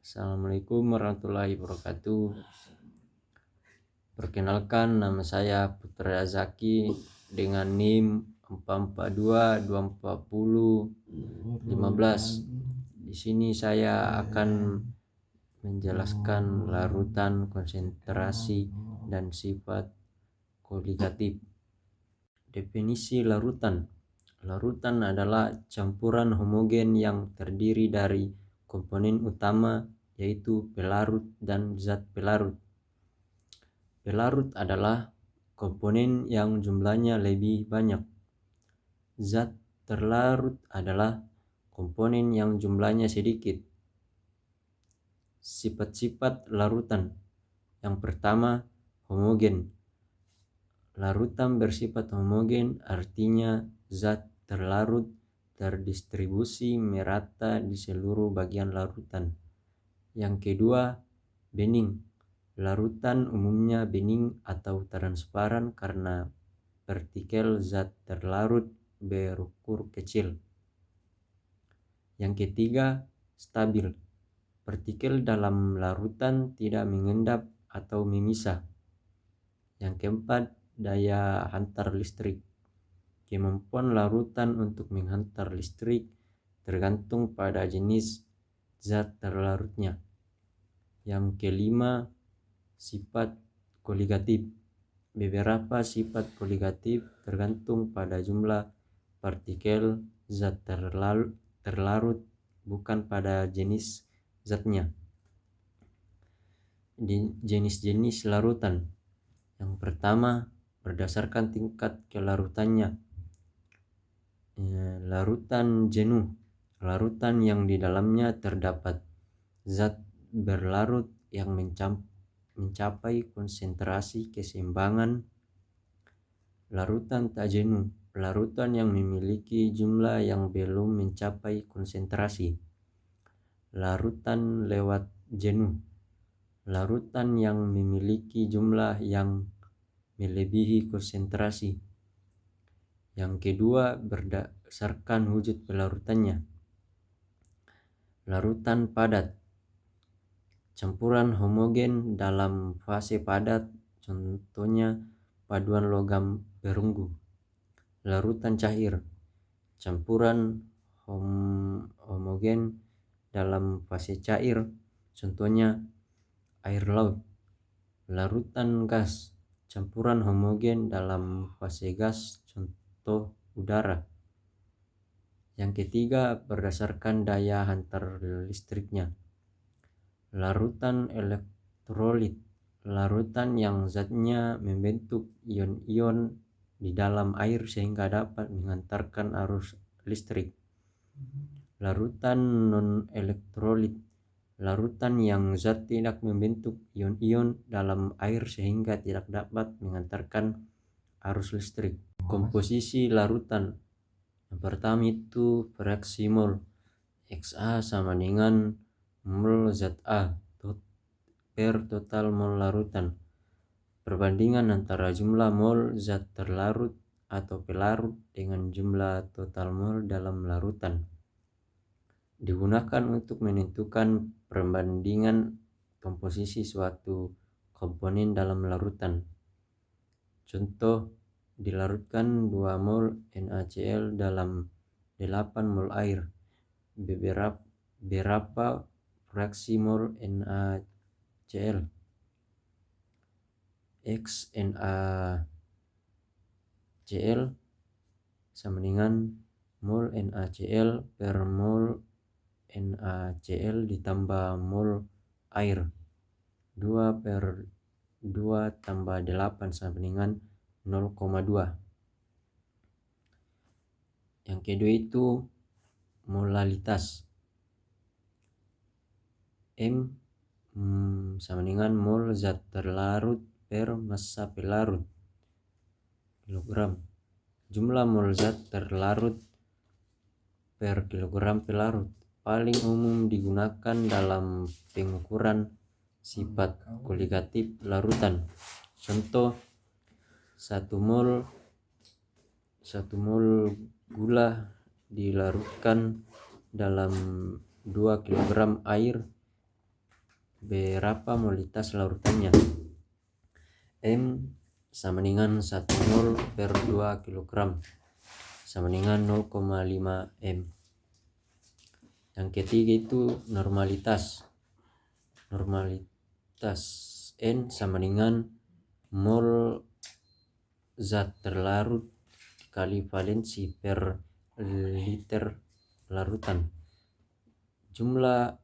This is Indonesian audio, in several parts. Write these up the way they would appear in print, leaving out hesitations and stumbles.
Assalamualaikum warahmatullahi wabarakatuh. Perkenalkan, nama saya Putra Zaki dengan NIM 442241015. Di sini saya akan menjelaskan larutan, konsentrasi, dan sifat koligatif. Definisi larutan. Larutan adalah campuran homogen yang terdiri dari komponen utama yaitu pelarut dan zat pelarut. Pelarut adalah komponen yang jumlahnya lebih banyak. Zat terlarut adalah komponen yang jumlahnya sedikit. Sifat-sifat larutan. Yang pertama, homogen. Larutan bersifat homogen artinya zat terlarut terdistribusi merata di seluruh bagian larutan. Yang kedua, bening. Larutan umumnya bening atau transparan karena partikel zat terlarut berukur kecil. Yang ketiga, stabil. Partikel dalam larutan tidak mengendap atau memisah. Yang keempat, daya hantar listrik. Kemampuan larutan untuk menghantar listrik tergantung pada jenis zat terlarutnya. Yang kelima, sifat koligatif. Beberapa sifat koligatif tergantung pada jumlah partikel zat terlarut, bukan pada jenis zatnya. Jenis-jenis larutan. Yang pertama, berdasarkan tingkat kelarutannya. Larutan jenuh, larutan yang di dalamnya terdapat zat berlarut yang mencapai konsentrasi keseimbangan. Larutan tak jenuh, larutan yang memiliki jumlah yang belum mencapai konsentrasi. Larutan lewat jenuh, larutan yang memiliki jumlah yang melebihi konsentrasi. Yang kedua, berdasarkan wujud pelarutannya. Larutan padat, campuran homogen dalam fase padat, contohnya paduan logam perunggu. Larutan cair, campuran homogen dalam fase cair, contohnya air laut. Larutan gas, campuran homogen dalam fase gas, contoh udara. Yang ketiga, berdasarkan daya hantar listriknya. Larutan elektrolit, larutan yang zatnya membentuk ion-ion di dalam air sehingga dapat menghantarkan arus listrik. Larutan non-elektrolit, larutan yang zat tidak membentuk ion-ion dalam air sehingga tidak dapat menghantarkan arus listrik. Komposisi larutan. Yang pertama itu fraksi mol. XA sama dengan mol ZA per total mol larutan. Perbandingan antara jumlah mol zat terlarut atau pelarut dengan jumlah total mol dalam larutan. Digunakan untuk menentukan perbandingan komposisi suatu komponen dalam larutan. Contoh, dilarutkan 2 mol NaCl dalam 8 mol air. Berapa fraksi mol NaCl? X NaCl sama dengan mol NaCl per mol NaCl ditambah mol air. 2 per 2 tambah 8 sama dengan 0,2. Yang kedua itu molalitas. M sama dengan mol zat terlarut per massa pelarut kilogram. Jumlah mol zat terlarut per kilogram pelarut paling umum digunakan dalam pengukuran sifat koligatif larutan. Contoh, 1 mol gula dilarutkan dalam 2 kg air berapa molitas larutannya? M sama dengan 1 mol per 2 kg sama dengan 0,5 M. Yang ketiga itu normalitas. Normalitas N sama dengan mol zat terlarut kali valensi per liter larutan. Jumlah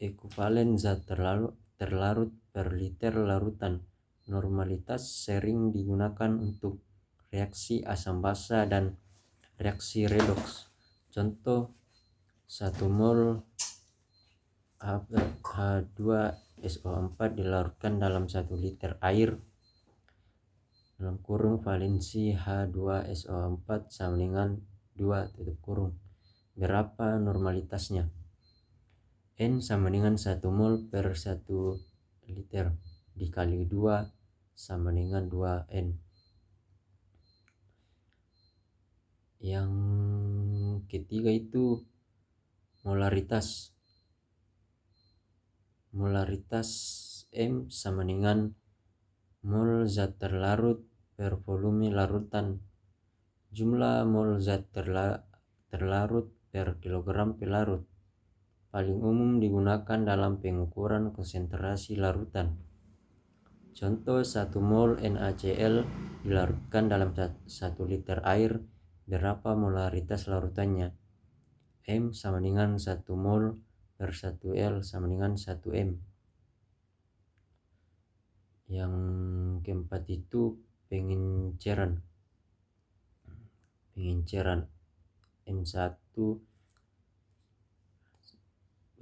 ekuivalen zat terlarut per liter larutan. Normalitas sering digunakan untuk reaksi asam basa dan reaksi redoks. Contoh 1 mol H2SO4 dilarutkan dalam 1 liter air dalam kurung valensi H2SO4 sama dengan 2 tutup kurung. Berapa normalitasnya? N sama dengan 1 mol per 1 liter dikali 2 sama dengan 2N. Yang ketiga itu molaritas. Molaritas M sama dengan mol zat terlarut per volume larutan. Jumlah mol zat terlarut per kilogram pelarut paling umum digunakan dalam pengukuran konsentrasi larutan. Contoh 1 mol NaCl dilarutkan dalam 1 liter air, berapa molaritas larutannya? M sama dengan 1 mol per 1 L sama dengan 1 M. Yang keempat itu pengenceran M1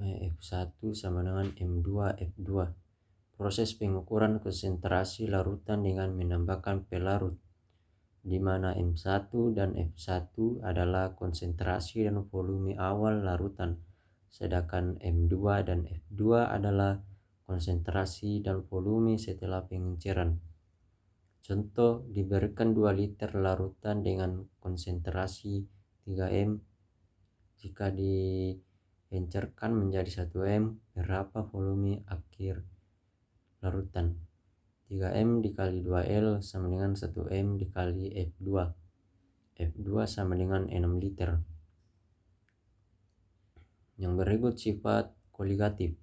F1 sama dengan M2 F2. Proses pengukuran konsentrasi larutan dengan menambahkan pelarut, di mana M1 dan F1 adalah konsentrasi dan volume awal larutan, sedangkan M2 dan F2 adalah konsentrasi dan volume setelah pengenceran. Contoh, diberikan 2 liter larutan dengan konsentrasi 3M. Jika diencerkan menjadi 1M, berapa volume akhir larutan? 3M dikali 2L sama dengan 1M dikali F2. F2 sama dengan 6 liter. Yang berikut sifat koligatif.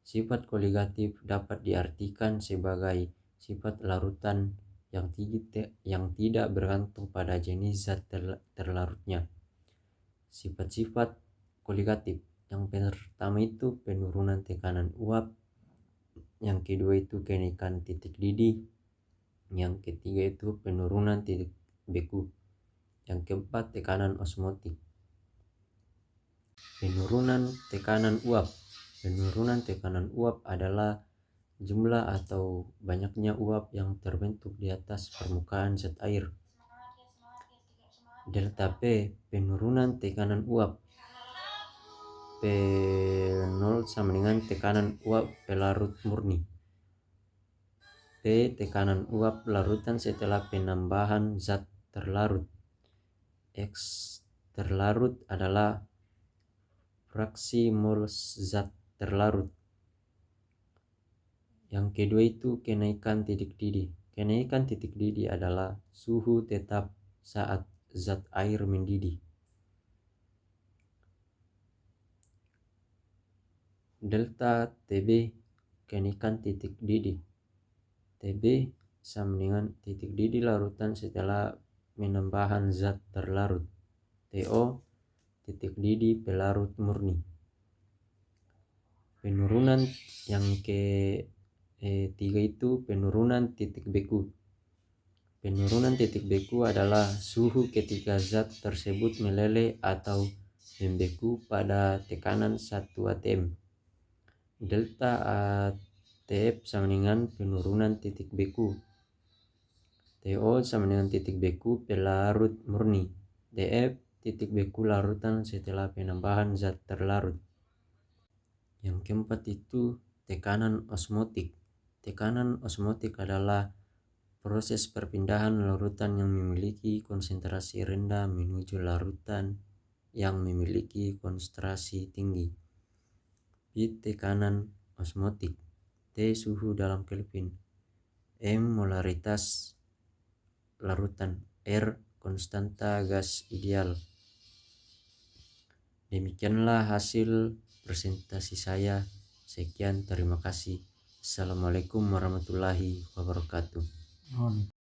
Sifat koligatif dapat diartikan sebagai sifat larutan yang tidak bergantung pada jenis zat terlarutnya. Sifat-sifat koligatif. Yang pertama itu penurunan tekanan uap. Yang kedua itu kenaikan titik didih. Yang ketiga itu penurunan titik beku. Yang keempat tekanan osmotik. Penurunan tekanan uap. Penurunan tekanan uap adalah jumlah atau banyaknya uap yang terbentuk di atas permukaan zat air. Delta P penurunan tekanan uap. P0 sama dengan tekanan uap pelarut murni. P tekanan uap larutan setelah penambahan zat terlarut. X terlarut adalah fraksi mol zat terlarut. Yang kedua itu kenaikan titik didih. Kenaikan titik didih adalah suhu tetap saat zat air mendidih. Delta TB kenaikan titik didih. TB sama dengan titik didih larutan setelah penambahan zat terlarut. TO titik didih pelarut murni. Penurunan yang ketiga itu penurunan titik beku. Penurunan titik beku adalah suhu ketika zat tersebut meleleh atau membeku pada tekanan 1 atm. Delta ATF sama dengan penurunan titik beku. TO sama dengan titik beku pelarut murni. DF titik beku larutan setelah penambahan zat terlarut. Yang keempat itu tekanan osmotik. Tekanan osmotik adalah proses perpindahan larutan yang memiliki konsentrasi rendah menuju larutan yang memiliki konsentrasi tinggi. Di tekanan osmotik, T suhu dalam Kelvin, M molaritas larutan, R konstanta gas ideal. Demikianlah hasil presentasi saya. Sekian, terima kasih. Assalamualaikum warahmatullahi wabarakatuh.